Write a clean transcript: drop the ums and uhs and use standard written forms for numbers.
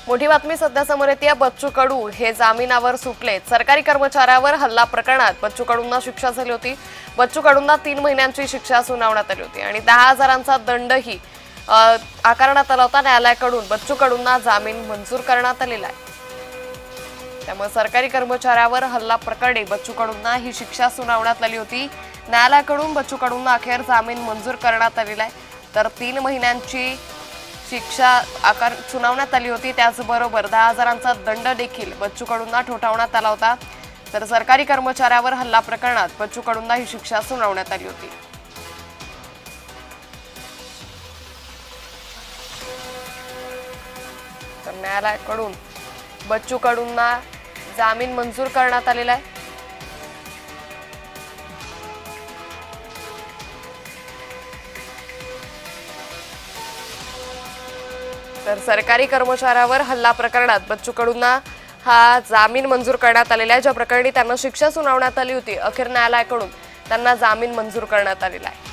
मोठी बातमी सध्या समोर येते। बच्चू कडू हे जामिनावर सुटले। सरकारी कर्मचाऱ्यावर हल्ला प्रकरणात बच्चू कडूंना शिक्षा झाली होती। बच्चू कडूंना 3 महिन्यांची शिक्षा सुनावण्यात आली होती आणि 10,000चा दंडही आकारण्यात आला होता। न्यायालयाकडून बच्चू कडूंना जामीन मंजूर करण्यात आलेला आहे। त्यामुळे सरकारी कर्मचाऱ्यावर हल्ला प्रकरणी बच्चू कडूंना ही शिक्षा सुनावण्यात आली होती। न्यायालयाकडून बच्चू कडूंना अखेर जामीन मंजूर करण्यात आलेला आहे। तर 3 महिन्यांची शिक्षा सुनावण्यात आली होती। त्याचबरोबर 10,000चा दंड देखील बच्चू कडूंना ठोठावण्यात आला होता। तर सरकारी कर्मचाऱ्यावर हल्ला प्रकरणात बच्चू कडूंना ही शिक्षा सुनावण्यात आली होती। तर न्यायालयाकडून बच्चू कडूंना जामीन मंजूर करण्यात आलेला आहे। तर सरकारी कर्मचाऱ्यावर हल्ला प्रकरणात बच्चू कडूंना हा जामीन मंजूर करण्यात आलेला आहे। ज्या प्रकरणी त्यांना शिक्षा सुनावण्यात आली होती, अखेर न्यायालयाकडून त्यांना जामीन मंजूर करण्यात आलेला आहे।